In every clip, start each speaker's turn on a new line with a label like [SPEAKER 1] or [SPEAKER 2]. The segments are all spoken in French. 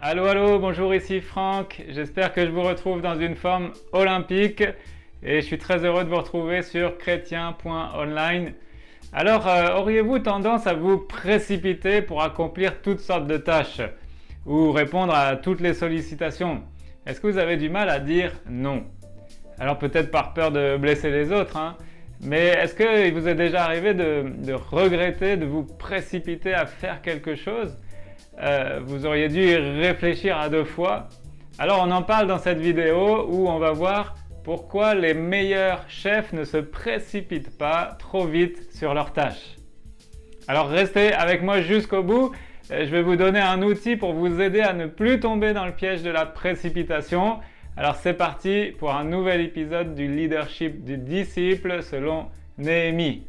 [SPEAKER 1] Allô, allô, bonjour, ici Franck. J'espère que je vous retrouve dans une forme olympique et je suis très heureux de vous retrouver sur chrétien.online. Alors, auriez-vous tendance à vous précipiter pour accomplir toutes sortes de tâches ou répondre à toutes les sollicitations? Est-ce que vous avez du mal à dire non? Alors peut-être par peur de blesser les autres, mais est-ce qu'il vous est déjà arrivé de regretter, de vous précipiter à faire quelque chose? Vous auriez dû y réfléchir à deux fois. Alors on en parle dans cette vidéo où on va voir pourquoi les meilleurs chefs ne se précipitent pas trop vite sur leurs tâches. Alors restez avec moi jusqu'au bout. Je vais vous donner un outil pour vous aider à ne plus tomber dans le piège de la précipitation. Alors c'est parti pour un nouvel épisode du leadership du disciple selon Néhémie.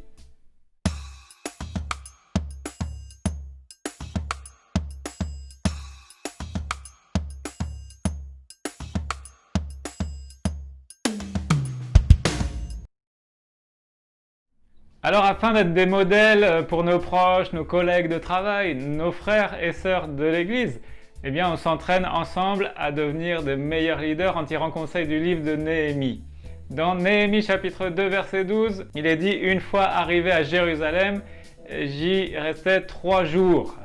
[SPEAKER 1] Alors afin d'être des modèles pour nos proches, nos collègues de travail, nos frères et sœurs de l'Église, eh bien on s'entraîne ensemble à devenir de meilleurs leaders en tirant conseil du livre de Néhémie. Dans Néhémie chapitre 2 verset 12, il est dit « Une fois arrivé à Jérusalem, j'y restais 3 jours ».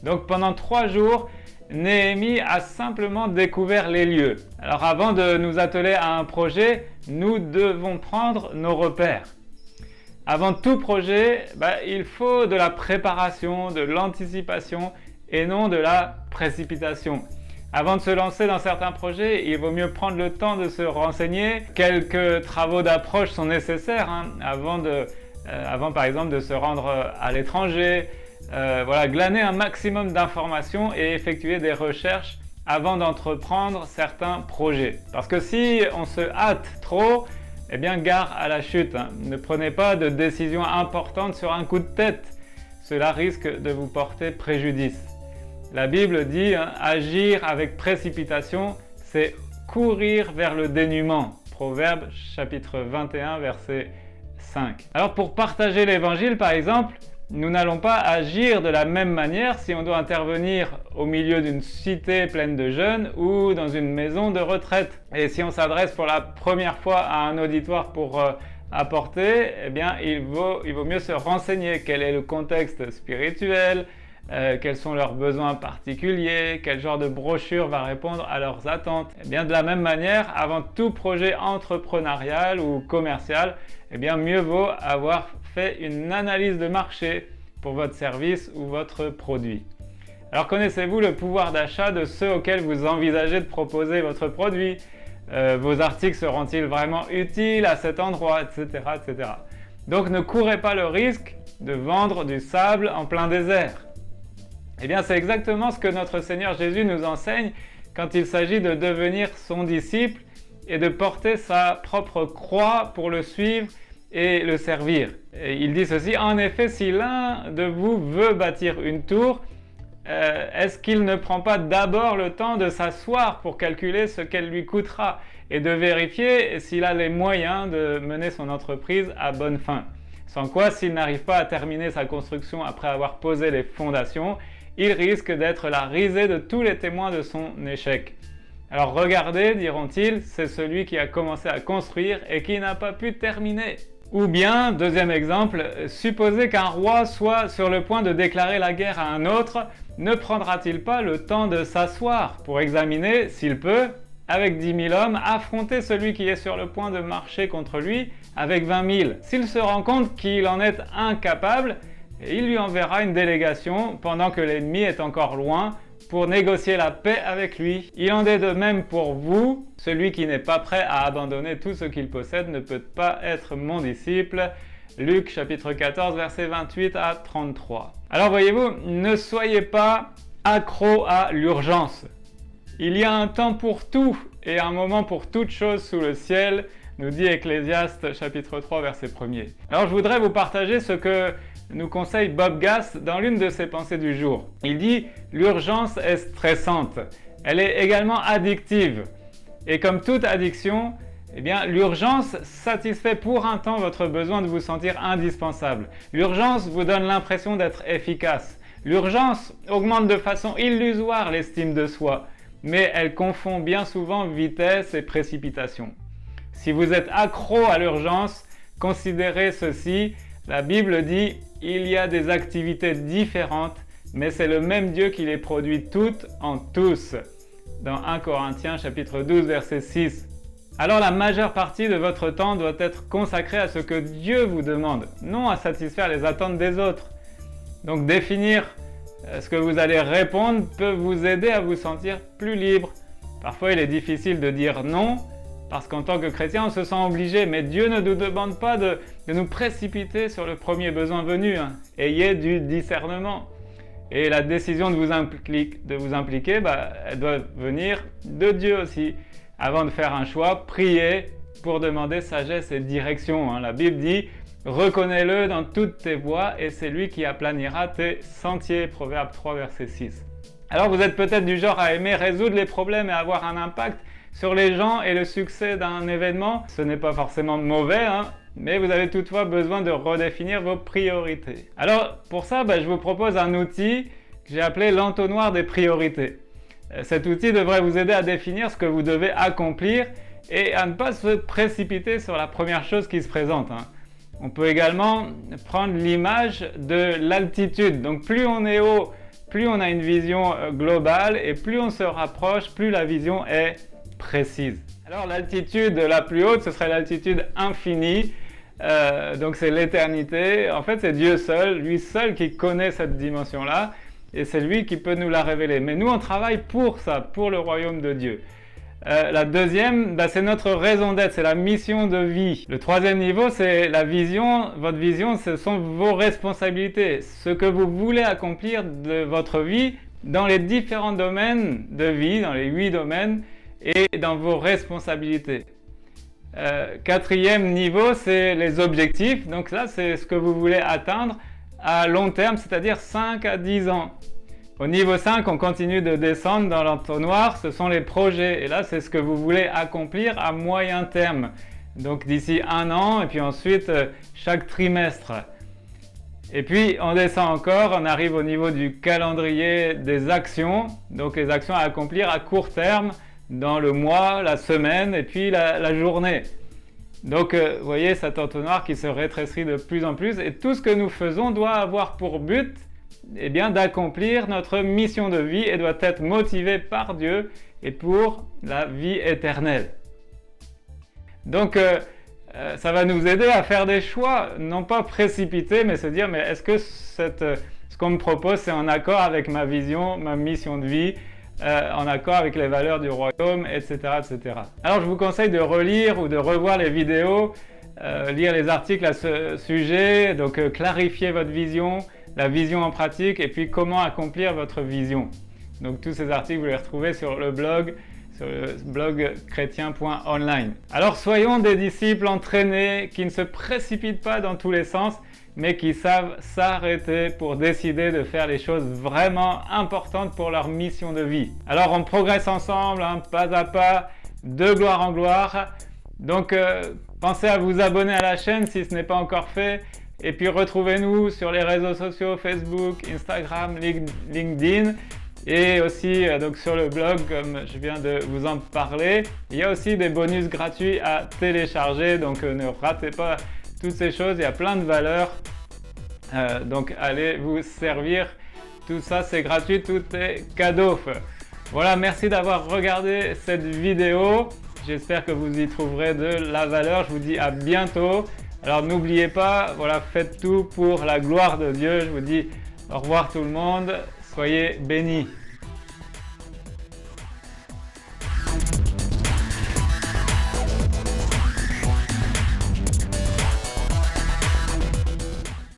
[SPEAKER 1] Donc pendant 3 jours, Néhémie a simplement découvert les lieux. Alors avant de nous atteler à un projet, nous devons prendre nos repères. Avant tout projet, il faut de la préparation, de l'anticipation et non de la précipitation. Avant de se lancer dans certains projets, il vaut mieux prendre le temps de se renseigner. Quelques travaux d'approche sont nécessaires avant par exemple de se rendre à l'étranger. Glaner un maximum d'informations et effectuer des recherches avant d'entreprendre certains projets. Parce que si on se hâte trop, eh bien, gare à la chute. Ne prenez pas de décisions importantes sur un coup de tête. Cela risque de vous porter préjudice. La Bible dit agir avec précipitation, c'est courir vers le dénuement. Proverbe chapitre 21 verset 5. Alors pour partager l'évangile par exemple, nous n'allons pas agir de la même manière si on doit intervenir au milieu d'une cité pleine de jeunes ou dans une maison de retraite. Et si on s'adresse pour la première fois à un auditoire pour apporter, eh bien il vaut mieux se renseigner quel est le contexte spirituel, quels sont leurs besoins particuliers, quel genre de brochure va répondre à leurs attentes. Et bien de la même manière, avant tout projet entrepreneurial ou commercial, eh bien mieux vaut avoir fait une analyse de marché pour votre service ou votre produit. Alors connaissez-vous le pouvoir d'achat de ceux auxquels vous envisagez de proposer votre produit? Vos articles seront-ils vraiment utiles à cet endroit, etc., etc. Donc ne courez pas le risque de vendre du sable en plein désert. Eh bien c'est exactement ce que notre Seigneur Jésus nous enseigne quand il s'agit de devenir son disciple et de porter sa propre croix pour le suivre et le servir. Et il dit ceci: en effet, si l'un de vous veut bâtir une tour, est-ce qu'il ne prend pas d'abord le temps de s'asseoir pour calculer ce qu'elle lui coûtera et de vérifier s'il a les moyens de mener son entreprise à bonne fin? Sans quoi, s'il n'arrive pas à terminer sa construction après avoir posé les fondations, il risque d'être la risée de tous les témoins de son échec. Alors regardez, diront-ils, c'est celui qui a commencé à construire et qui n'a pas pu terminer. Ou bien, deuxième exemple, supposez qu'un roi soit sur le point de déclarer la guerre à un autre, ne prendra-t-il pas le temps de s'asseoir pour examiner, s'il peut, avec 10 000 hommes, affronter celui qui est sur le point de marcher contre lui avec 20 000? S'il se rend compte qu'il en est incapable, il lui enverra une délégation pendant que l'ennemi est encore loin pour négocier la paix avec lui. Il en est de même pour vous. Celui qui n'est pas prêt à abandonner tout ce qu'il possède ne peut pas être mon disciple. Luc chapitre 14 versets 28 à 33. Alors voyez-vous, ne soyez pas accro à l'urgence. Il y a un temps pour tout et un moment pour toute chose sous le ciel, nous dit Ecclésiaste chapitre 3 verset 1er. Alors je voudrais vous partager ce que nous conseille Bob Gass dans l'une de ses pensées du jour. Il dit « L'urgence est stressante, elle est également addictive. Et comme toute addiction, eh bien, l'urgence satisfait pour un temps votre besoin de vous sentir indispensable. L'urgence vous donne l'impression d'être efficace. L'urgence augmente de façon illusoire l'estime de soi, mais elle confond bien souvent vitesse et précipitation. Si vous êtes accro à l'urgence, considérez ceci, la Bible dit « Il y a des activités différentes, mais c'est le même Dieu qui les produit toutes en tous » dans 1 Corinthiens chapitre 12 verset 6. Alors la majeure partie de votre temps doit être consacrée à ce que Dieu vous demande, non à satisfaire les attentes des autres. Donc définir ce que vous allez répondre peut vous aider à vous sentir plus libre. Parfois il est difficile de dire non, parce qu'en tant que chrétien on se sent obligé, mais Dieu ne nous demande pas de nous précipiter sur le premier besoin venu. Ayez du discernement. Et la décision de vous impliquer, elle doit venir de Dieu aussi. Avant de faire un choix, priez pour demander sagesse et direction. La Bible dit « Reconnais-le dans toutes tes voies et c'est lui qui aplanira tes sentiers » Proverbe 3, verset 6. Alors vous êtes peut-être du genre à aimer résoudre les problèmes et avoir un impact sur les gens et le succès d'un événement. Ce n'est pas forcément mauvais, mais vous avez toutefois besoin de redéfinir vos priorités. Alors pour ça, je vous propose un outil que j'ai appelé l'entonnoir des priorités. Cet outil devrait vous aider à définir ce que vous devez accomplir et à ne pas se précipiter sur la première chose qui se présente. On peut également prendre l'image de l'altitude. Donc plus on est haut, plus on a une vision globale et plus on se rapproche, plus la vision est précise. Alors l'altitude la plus haute, ce serait l'altitude infinie. Donc c'est l'éternité. En fait, c'est Dieu seul, lui seul qui connaît cette dimension-là. Et c'est lui qui peut nous la révéler. Mais nous, on travaille pour ça, pour le royaume de Dieu. La deuxième, c'est notre raison d'être, c'est la mission de vie. Le troisième niveau, c'est la vision. Votre vision, ce sont vos responsabilités. Ce que vous voulez accomplir de votre vie dans les différents domaines de vie, dans les 8 domaines, et dans vos responsabilités. Quatrième niveau, c'est les objectifs. Donc là, c'est ce que vous voulez atteindre à long terme, c'est-à-dire 5 à 10 ans. Au niveau 5, on continue de descendre dans l'entonnoir, ce sont les projets. Et là, c'est ce que vous voulez accomplir à moyen terme. Donc d'ici 1 an, et puis ensuite chaque trimestre. Et puis on descend encore, on arrive au niveau du calendrier des actions. Donc les actions à accomplir à court terme, dans le mois, la semaine et puis la journée. Donc vous voyez cet entonnoir qui se rétrécit de plus en plus et tout ce que nous faisons doit avoir pour but d'accomplir notre mission de vie et doit être motivé par Dieu et pour la vie éternelle. Donc ça va nous aider à faire des choix, non pas précipités, mais se dire mais est-ce que ce qu'on me propose c'est en accord avec ma vision, ma mission de vie, en accord avec les valeurs du royaume, etc., etc. Alors je vous conseille de relire ou de revoir les vidéos, lire les articles à ce sujet, donc clarifier votre vision, la vision en pratique et puis comment accomplir votre vision. Donc tous ces articles vous les retrouvez sur le blog chrétien.online. Alors soyons des disciples entraînés qui ne se précipitent pas dans tous les sens mais qui savent s'arrêter pour décider de faire les choses vraiment importantes pour leur mission de vie. Alors on progresse ensemble, pas à pas, de gloire en gloire. Donc pensez à vous abonner à la chaîne si ce n'est pas encore fait. Et puis retrouvez-nous sur les réseaux sociaux Facebook, Instagram, LinkedIn. Et aussi donc sur le blog comme je viens de vous en parler. Il y a aussi des bonus gratuits à télécharger. Donc ne ratez pas toutes ces choses, il y a plein de valeurs, donc allez vous servir, tout ça c'est gratuit, tout est cadeau. Voilà, merci d'avoir regardé cette vidéo, j'espère que vous y trouverez de la valeur, je vous dis à bientôt. Alors n'oubliez pas, voilà, faites tout pour la gloire de Dieu, je vous dis au revoir tout le monde, soyez bénis.